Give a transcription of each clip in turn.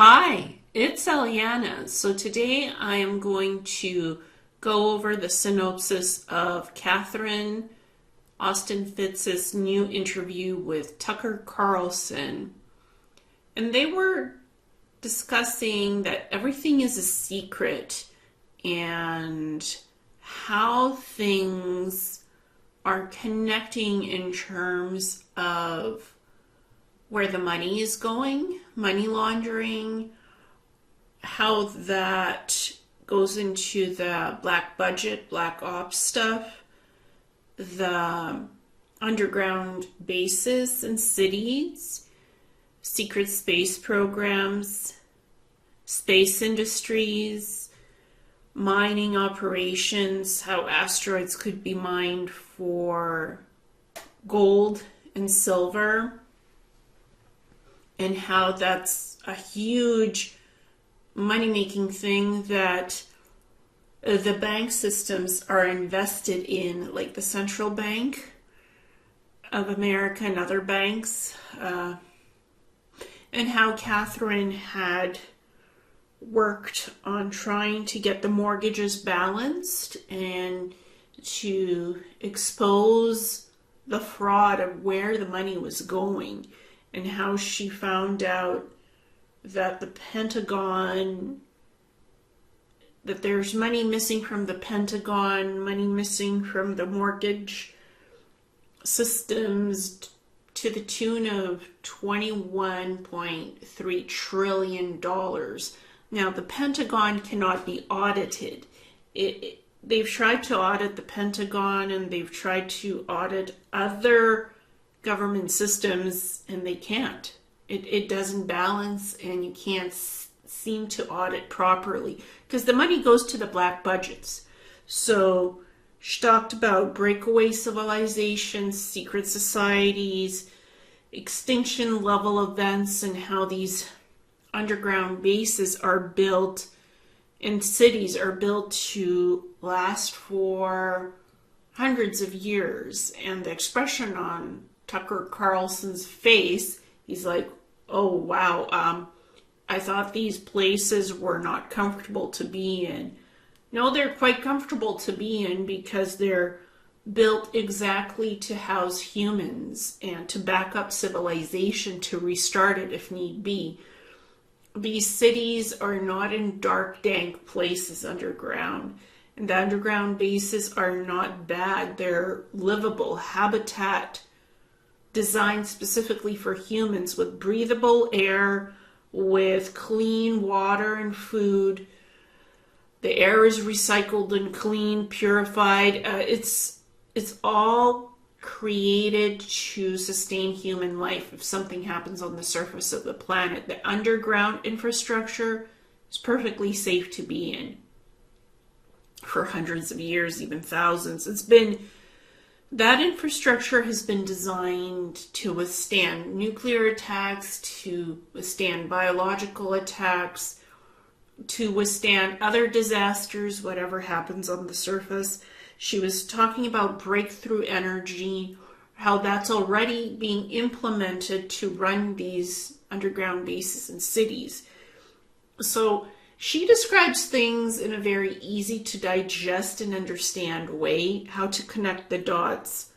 Hi, it's Ileana. So today I am going to go over the synopsis of Catherine Austin Fitz's new interview with Tucker Carlson. And they were discussing that everything is a secret and how things are connecting in terms of where the money is going, money laundering, how that goes into the black budget, black ops stuff, the underground bases and cities, secret space programs, space industries, mining operations, how asteroids could be mined for gold and silver, and how that's a huge money-making thing that the bank systems are invested in, like the Central Bank of America and other banks, and how Catherine had worked on trying to get the mortgages balanced and to expose the fraud of where the money was going, and how she found out that the Pentagon, that there's money missing from the Pentagon, money missing from the mortgage systems to the tune of $21.3 trillion. Now, the Pentagon cannot be audited. They've tried to audit the Pentagon and they've tried to audit other government systems, and they can't. It doesn't balance, and you can't seem to audit properly because the money goes to the black budgets. So she talked about breakaway civilizations, secret societies, extinction level events, and how these underground bases are built and cities are built to last for hundreds of years. And the expression on Tucker Carlson's face, he's like, oh wow, I thought these places were not comfortable to be in. No, they're quite comfortable to be in because they're built exactly to house humans and to back up civilization, to restart it if need be. These cities are not in dark, dank places underground. And the underground bases are not bad. They're livable habitat designed specifically for humans, with breathable air, with clean water and food. The air is recycled and clean, purified. It's all created to sustain human life if something happens on the surface of the planet. The underground infrastructure is perfectly safe to be in for hundreds of years, even thousands. That infrastructure has been designed to withstand nuclear attacks, to withstand biological attacks, to withstand other disasters, whatever happens on the surface. She was talking about breakthrough energy, how that's already being implemented to run these underground bases and cities. So she describes things in a very easy to digest and understand way, how to connect the dots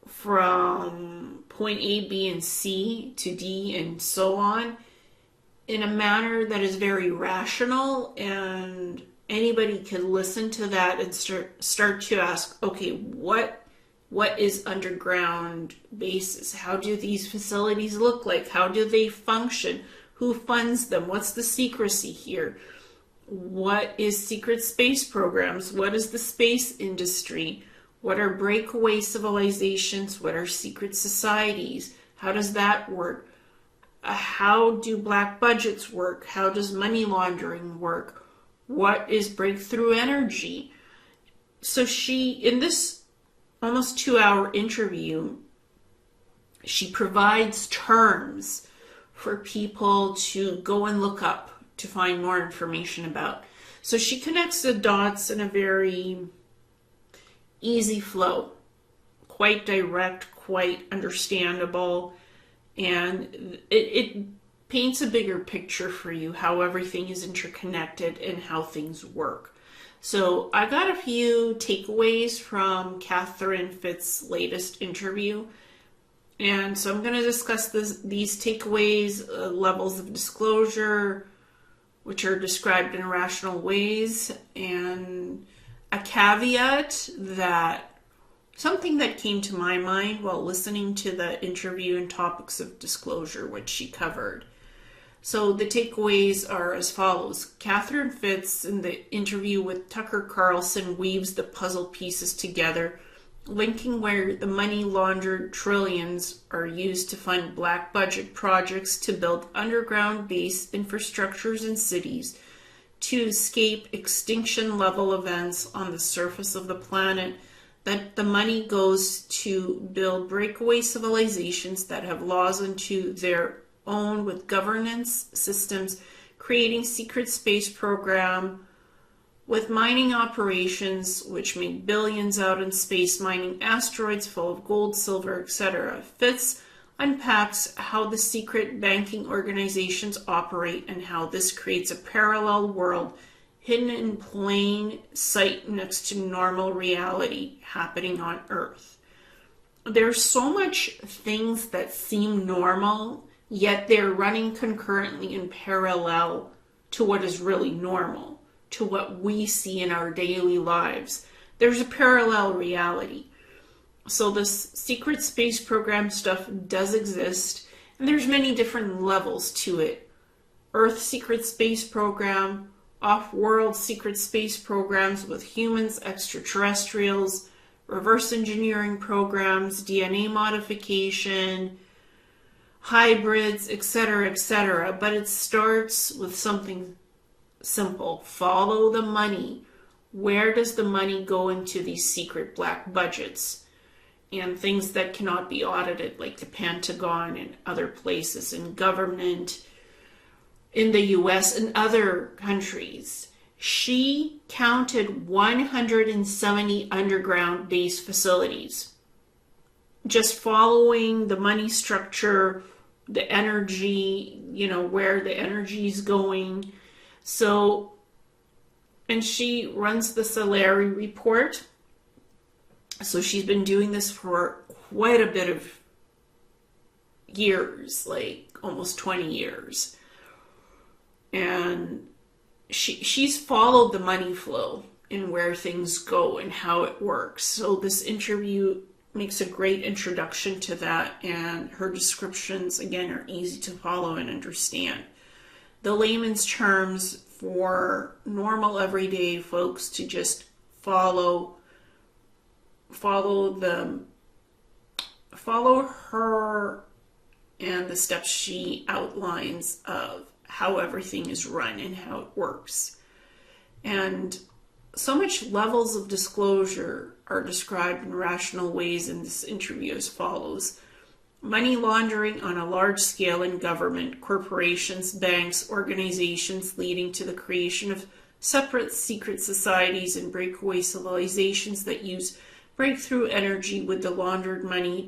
from point A, B, and C to D and so on in a manner that is very rational, and anybody can listen to that and start to ask, okay, what is underground bases? How do these facilities look like? How do they function? Who funds them? What's the secrecy here? What is secret space programs? What is the space industry? What are breakaway civilizations? What are secret societies? How does that work? How do black budgets work? How does money laundering work? What is breakthrough energy? So she, in this almost 2-hour interview, she provides terms for people to go and look up to find more information about. So she connects the dots in a very easy flow, quite direct, quite understandable, and it paints a bigger picture for you, how everything is interconnected and how things work. So I got a few takeaways from Catherine Fitz's latest interview. And so I'm going to discuss these takeaways, levels of disclosure, which are described in rational ways, and a caveat that something that came to my mind while listening to the interview and topics of disclosure, which she covered. So the takeaways are as follows. Catherine Fitz, in the interview with Tucker Carlson, weaves the puzzle pieces together, linking where the money laundered trillions are used to fund black budget projects to build underground base infrastructures in cities to escape extinction level events on the surface of the planet, that the money goes to build breakaway civilizations that have laws unto their own with governance systems, creating secret space program with mining operations which make billions out in space mining asteroids full of gold, silver, etc. Fitz unpacks how the secret banking organizations operate and how this creates a parallel world hidden in plain sight next to normal reality happening on Earth. There's so much things that seem normal, yet they're running concurrently in parallel to what is really normal, to what we see in our daily lives. There's a parallel reality. So this secret space program stuff does exist, and there's many different levels to it. Earth secret space program, off-world secret space programs with humans, extraterrestrials, reverse engineering programs, DNA modification, hybrids, etc., etc. But it starts with something simple. Follow the money. Where does the money go into these secret black budgets? And things that cannot be audited, like the Pentagon and other places, and government in the US and other countries. She counted 170 underground base facilities. Just following the money structure, the energy, where the energy is going. So, and she runs the salary report. So she's been doing this for quite a bit of years, like almost 20 years. And she's followed the money flow and where things go and how it works. So this interview makes a great introduction to that, and her descriptions, again, are easy to follow and understand. The layman's terms for normal everyday folks to just follow her and the steps she outlines of how everything is run and how it works. And so much levels of disclosure are described in rational ways in this interview as follows. Money laundering on a large scale in government, corporations, banks, organizations, leading to the creation of separate secret societies and breakaway civilizations that use breakthrough energy with the laundered money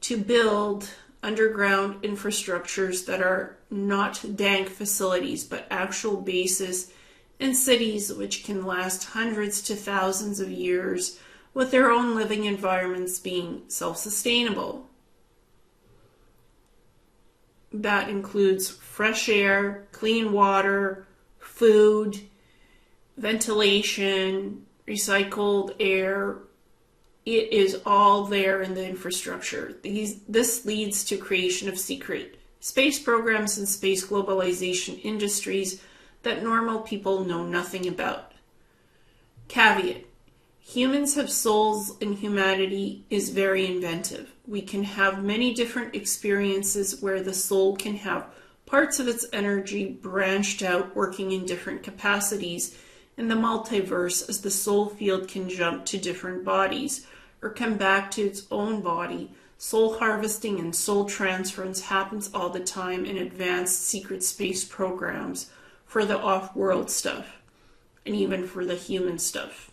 to build underground infrastructures that are not dank facilities, but actual bases in cities which can last hundreds to thousands of years, with their own living environments being self-sustainable. That includes fresh air, clean water, food, ventilation, recycled air. It is all there in the infrastructure. This leads to creation of secret space programs and space globalization industries that normal people know nothing about. Caveat: humans have souls and humanity is very inventive. We can have many different experiences where the soul can have parts of its energy branched out, working in different capacities in the multiverse, as the soul field can jump to different bodies or come back to its own body. Soul harvesting and soul transference happens all the time in advanced secret space programs for the off-world stuff and even for the human stuff.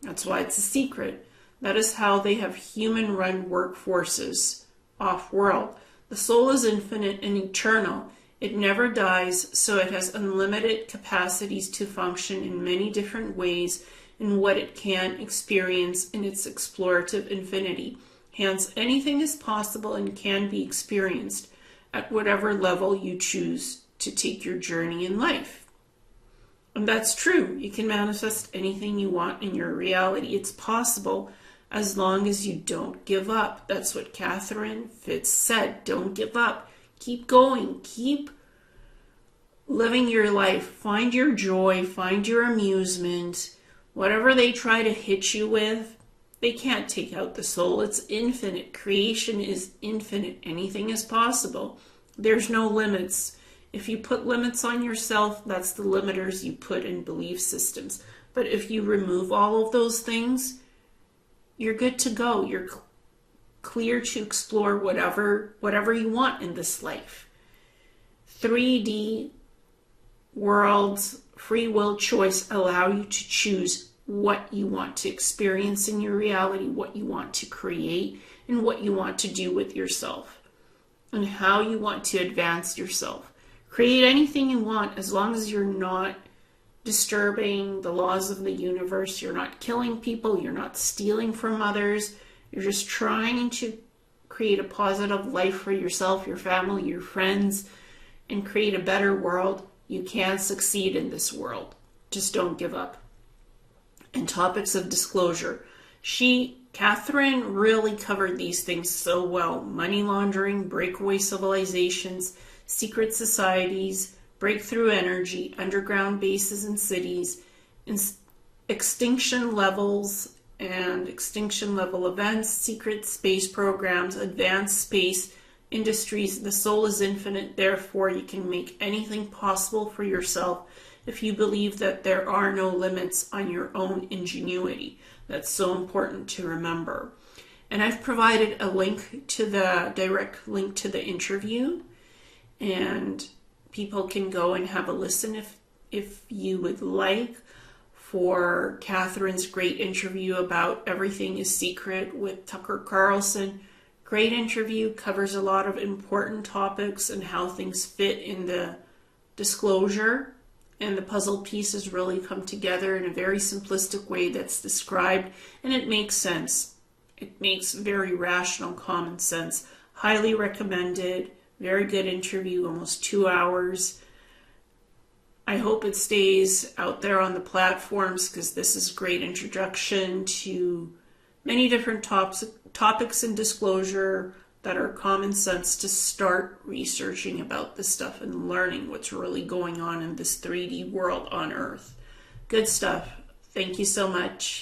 That's why it's a secret. That is how they have human-run workforces off-world. The soul is infinite and eternal. It never dies, so it has unlimited capacities to function in many different ways in what it can experience in its explorative infinity. Hence, anything is possible and can be experienced at whatever level you choose to take your journey in life. And that's true. You can manifest anything you want in your reality. It's possible as long as you don't give up. That's what Catherine Fitz said. Don't give up. Keep going. Keep living your life. Find your joy. Find your amusement. Whatever they try to hit you with, they can't take out the soul. It's infinite. Creation is infinite. Anything is possible. There's no limits. If you put limits on yourself, that's the limiters you put in belief systems. But if you remove all of those things, you're good to go. You're clear to explore whatever you want in this life. 3D worlds, free will choice allow you to choose what you want to experience in your reality, what you want to create, and what you want to do with yourself, and how you want to advance yourself. Create anything you want as long as you're not disturbing the laws of the universe, you're not killing people, you're not stealing from others, you're just trying to create a positive life for yourself, your family, your friends, and create a better world. You can succeed in this world. Just don't give up. And topics of disclosure. Catherine really covered these things so well. Money laundering, breakaway civilizations, secret societies, breakthrough energy, underground bases and cities, extinction levels and extinction level events, secret space programs, advanced space industries. The soul is infinite, therefore you can make anything possible for yourself if you believe that there are no limits on your own ingenuity. That's so important to remember. And I've provided a link to the direct link to the interview, and people can go and have a listen if you would like, for Catherine's great interview about Everything is Secret with Tucker Carlson. Great interview, covers a lot of important topics and how things fit in the disclosure, and the puzzle pieces really come together in a very simplistic way that's described, and it makes sense. It makes very rational, common sense. Highly recommended. Very good interview, almost 2 hours. I hope it stays out there on the platforms, because this is a great introduction to many different topics in disclosure that are common sense to start researching about this stuff and learning what's really going on in this 3D world on Earth. Good stuff. Thank you so much.